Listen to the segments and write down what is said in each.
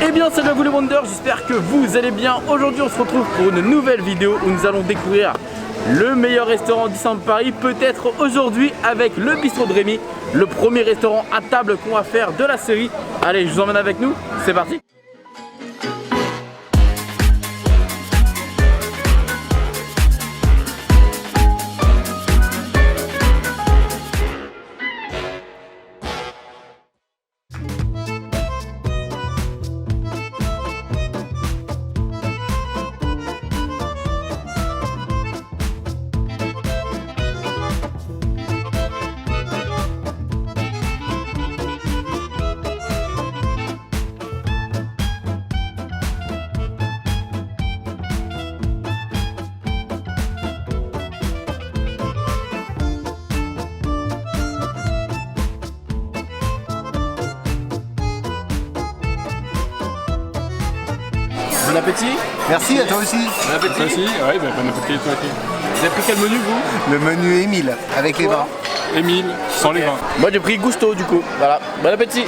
Eh bien salut à vous les Wonders, j'espère que vous allez bien. Aujourd'hui on se retrouve pour une nouvelle vidéo où nous allons découvrir le meilleur restaurant d'Issan Paris. Peut-être aujourd'hui avec le bistrot de Rémi, le premier restaurant à table qu'on va faire de la série. Allez, je vous emmène avec nous, c'est parti. Bon appétit. Merci à toi aussi. Bon appétit. Toi aussi. Ouais, bah, bon appétit toi aussi. Vous avez pris quel menu vous? Le menu Émile avec les vins. Émile, sans les vins. Moi j'ai pris Gusto du coup. Voilà, bon appétit.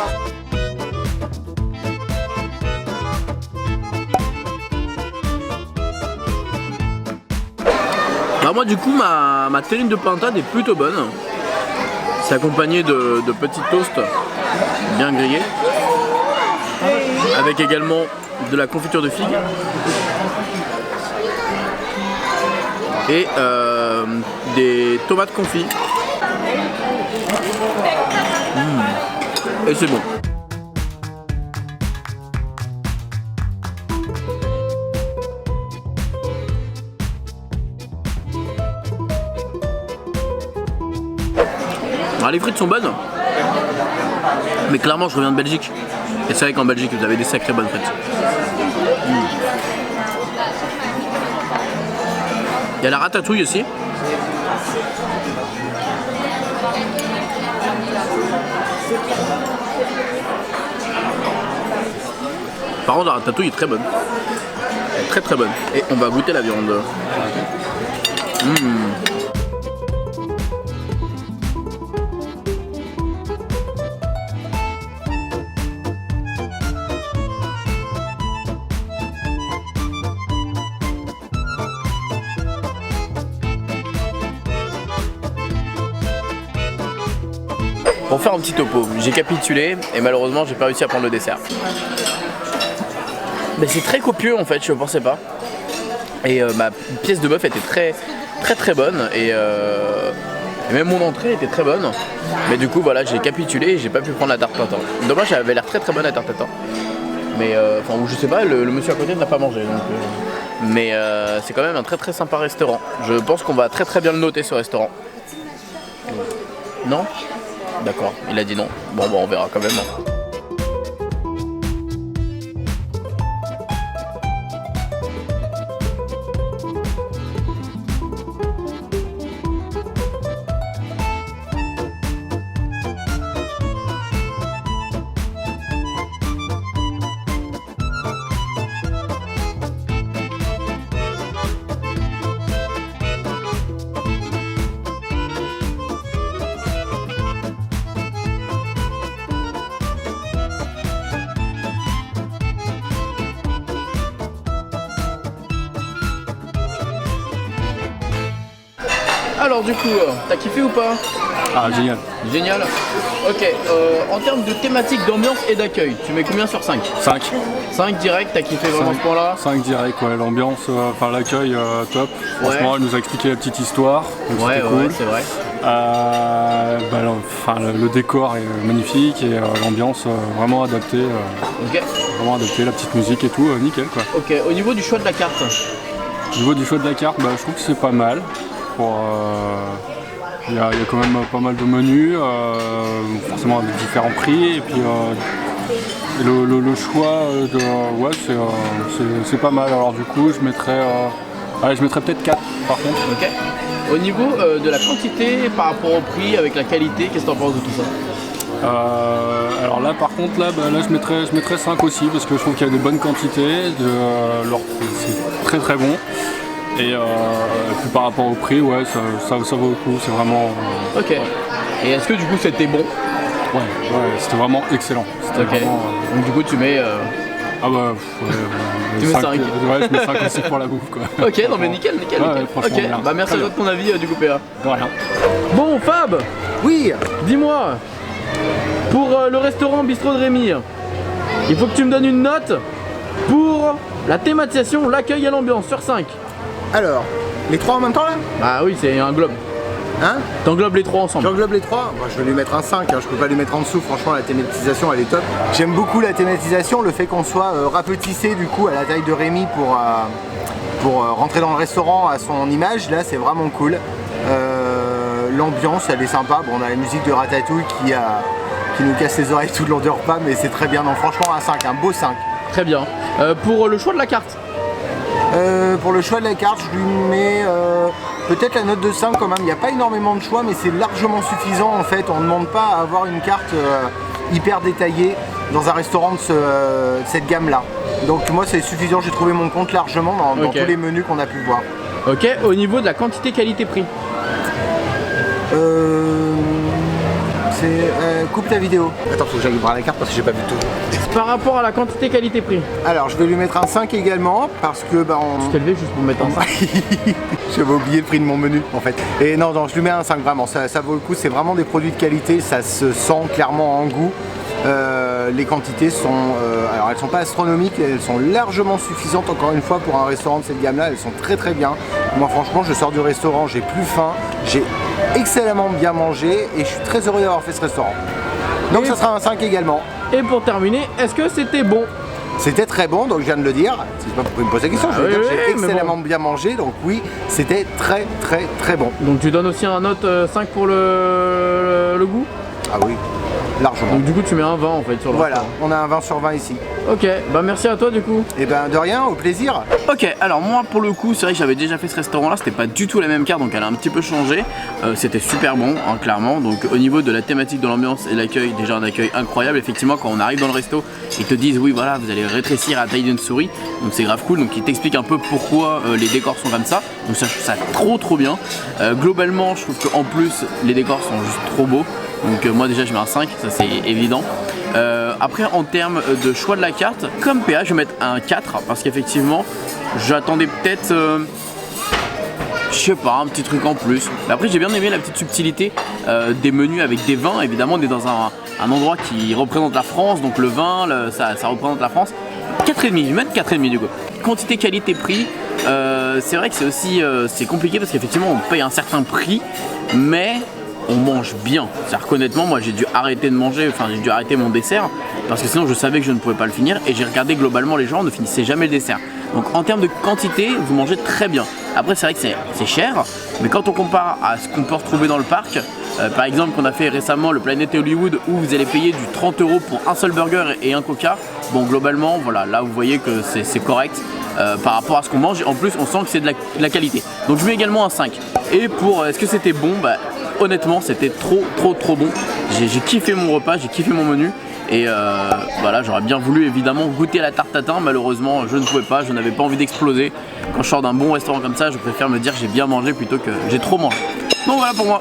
Alors moi du coup ma terrine de pintade est plutôt bonne. C'est accompagné de petits toasts bien grillés. Avec également de la confiture de figues. Et des tomates confites. Et c'est bon. Alors les frites sont bonnes, mais clairement je reviens de Belgique. Et c'est vrai qu'en Belgique vous avez des sacrées bonnes frites. Il y a la ratatouille aussi. Par contre la ratatouille est très bonne. Elle est très très bonne. Et on va goûter la viande. Pour faire un petit topo, j'ai capitulé et malheureusement j'ai pas réussi à prendre le dessert. Mais c'est très copieux en fait, je pensais pas. Et ma pièce de bœuf était très bonne et même mon entrée était très bonne. Mais du coup voilà, j'ai capitulé et j'ai pas pu prendre la tarte tatin. Dommage, elle avait l'air très bonne la tarte tatin. Mais enfin je sais pas, le monsieur à côté ne l'a pas mangé. Donc, mais c'est quand même un très sympa restaurant. Je pense qu'on va très bien le noter ce restaurant. Non ? D'accord, il a dit non. Bon, on verra quand même. Alors du coup, t'as kiffé ou pas? Ah, génial. Génial. Ok, en termes de thématique, d'ambiance et d'accueil, tu mets combien sur 5? 5. 5 direct, t'as kiffé vraiment ce point-là? 5 direct, ouais. L'ambiance, enfin l'accueil, top. Franchement, Ouais. elle nous a expliqué la petite histoire. Donc Ouais, c'était cool. c'est vrai. Le décor est magnifique et l'ambiance vraiment adaptée. Ok. Vraiment adaptée, la petite musique et tout, nickel quoi. Ok, au niveau du choix de la carte, Au niveau du choix de la carte, je trouve que c'est pas mal. Il y a quand même pas mal de menus, forcément avec différents prix, et puis le choix c'est pas mal. Alors du coup je mettrais peut-être 4 par contre. ok. Au niveau de la quantité par rapport au prix, avec la qualité, qu'est-ce que t'en penses de tout ça? Alors là par contre là je mettrais 5 aussi parce que je trouve qu'il y a des bonnes quantités, c'est très bon. Et puis par rapport au prix, ouais, ça vaut le coup, c'est vraiment... Ok. Et est-ce que du coup c'était bon? Ouais, c'était vraiment excellent. C'était Ok. vraiment, Donc du coup tu mets Ah bah, Tu mets 5. Ouais, je mets 5 aussi pour la bouffe, quoi. Ok, non mais nickel. Ouais, franchement, Ok, bien. bah merci à toi de ton avis du coup PA. De rien. Bon Fab, Oui. dis-moi, pour le restaurant Bistrot de Rémy, il faut que tu me donnes une note pour la thématisation, l'accueil et l'ambiance sur 5. Alors, les 3 en même temps là? Ah oui, c'est un globe. Hein? T'englobes les 3 ensemble. J'englobe les 3, moi, je vais lui mettre un 5, hein, je peux pas lui mettre en dessous, franchement la thématisation elle est top. J'aime beaucoup la thématisation, le fait qu'on soit rapetissé du coup à la taille de Rémy pour rentrer dans le restaurant à son image, là c'est vraiment cool. L'ambiance elle est sympa, bon, on a la musique de Ratatouille qui nous casse les oreilles tout le long du repas, mais c'est très bien, non franchement un 5, un beau 5. Très bien. Pour le choix de la carte. Pour le choix de la carte, je lui mets peut-être la note de 5 quand même. Il n'y a pas énormément de choix, mais c'est largement suffisant en fait. On ne demande pas à avoir une carte hyper détaillée dans un restaurant de cette gamme-là. Donc moi c'est suffisant, j'ai trouvé mon compte largement dans tous les menus qu'on a pu voir. Ok, au niveau de la quantité qualité-prix. Coupe ta vidéo. Attends, faut que j'aille voir la carte parce que j'ai pas vu tout. Par rapport à la quantité qualité-prix. Alors je vais lui mettre un 5 également parce que Je t'ai levé juste pour mettre un 5. J'avais oublié le prix de mon menu en fait. Et non, je lui mets un 5 vraiment, ça vaut le coup, c'est vraiment des produits de qualité, ça se sent clairement en goût. Les quantités sont, alors elles sont pas astronomiques, elles sont largement suffisantes encore une fois pour un restaurant de cette gamme là, elles sont très très bien. Moi franchement je sors du restaurant, j'ai plus faim, j'ai excellemment bien mangé et je suis très heureux d'avoir fait ce restaurant. Donc ça sera un 5 également. Et pour terminer, est-ce que c'était bon? C'était très bon, donc je viens de le dire, c'est pas pourquoi il me pose la question, je veux dire j'ai excellemment bien mangé, donc oui, c'était très très très bon. Donc tu donnes aussi un note 5 pour le goût? Ah oui, largement. Donc du coup tu mets un 20 en fait sur le Voilà, restaurant. on a un 20 sur 20 ici. Ok, bah merci à toi du coup. Et ben de rien, au plaisir. Ok, alors moi pour le coup, c'est vrai que j'avais déjà fait ce restaurant là, c'était pas du tout la même carte, donc elle a un petit peu changé. C'était super bon, hein, clairement. Donc au niveau de la thématique, de l'ambiance et l'accueil, déjà un accueil incroyable. Effectivement, quand on arrive dans le resto, ils te disent oui voilà, vous allez rétrécir à la taille d'une souris, donc c'est grave cool. Donc ils t'expliquent un peu pourquoi les décors sont comme ça. Donc ça, je trouve ça trop bien. Globalement, je trouve qu'en plus les décors sont juste trop beaux. Donc moi déjà je mets un 5, ça c'est évident. Après en termes de choix de la carte, comme PA je vais mettre un 4 parce qu'effectivement j'attendais peut-être je sais pas, un petit truc en plus. Mais après j'ai bien aimé la petite subtilité des menus avec des vins. Évidemment on est dans un endroit qui représente la France, donc le vin ça représente la France. 4,5, je vais mettre 4,5 du coup. Quantité, qualité, prix, c'est vrai que c'est aussi c'est compliqué parce qu'effectivement on paye un certain prix, mais on mange bien. C'est-à-dire qu'honnêtement, moi j'ai dû arrêter de manger, enfin j'ai dû arrêter mon dessert parce que sinon je savais que je ne pouvais pas le finir et j'ai regardé globalement les gens ne finissaient jamais le dessert. Donc en termes de quantité, vous mangez très bien. Après c'est vrai que c'est cher, mais quand on compare à ce qu'on peut retrouver dans le parc, par exemple qu'on a fait récemment le Planet Hollywood où vous allez payer du 30 € pour un seul burger et un coca, bon globalement voilà, là vous voyez que c'est correct. Par rapport à ce qu'on mange, en plus on sent que c'est de la qualité. Donc je mets également un 5. Et pour est-ce que c'était bon, bah honnêtement c'était trop bon. J'ai kiffé mon repas, j'ai kiffé mon menu. Et voilà, j'aurais bien voulu évidemment goûter à la tarte tatin, malheureusement je ne pouvais pas, je n'avais pas envie d'exploser. Quand je sors d'un bon restaurant comme ça, je préfère me dire j'ai bien mangé plutôt que j'ai trop mangé. Donc voilà pour moi.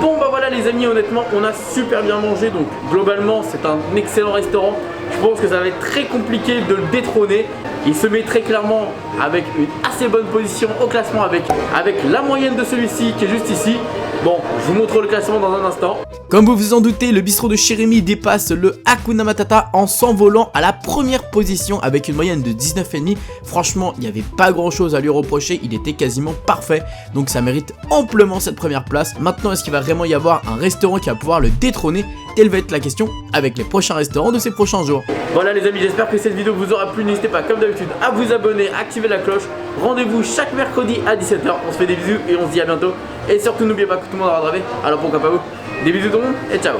Bon bah voilà les amis, honnêtement on a super bien mangé, donc globalement c'est un excellent restaurant. Je pense que ça va être très compliqué de le détrôner. Il se met très clairement avec une assez bonne position au classement avec la moyenne de celui-ci qui est juste ici. Bon, je vous montre le classement dans un instant. Comme vous vous en doutez, le bistrot de chez Rémy dépasse le Hakuna Matata en s'envolant à la première position avec une moyenne de 19,5. Franchement, il n'y avait pas grand chose à lui reprocher, il était quasiment parfait. Donc ça mérite amplement cette première place. Maintenant, est-ce qu'il va vraiment y avoir un restaurant qui va pouvoir le détrôner? Telle va être la question avec les prochains restaurants de ces prochains jours. Voilà les amis, j'espère que cette vidéo vous aura plu. N'hésitez pas comme d'habitude à vous abonner, à activer la cloche. Rendez-vous chaque mercredi à 17 h. On se fait des bisous et on se dit à bientôt. Et surtout n'oubliez pas que tout le monde aura rêvé, alors pourquoi pas vous. Des bisous tout le monde et ciao.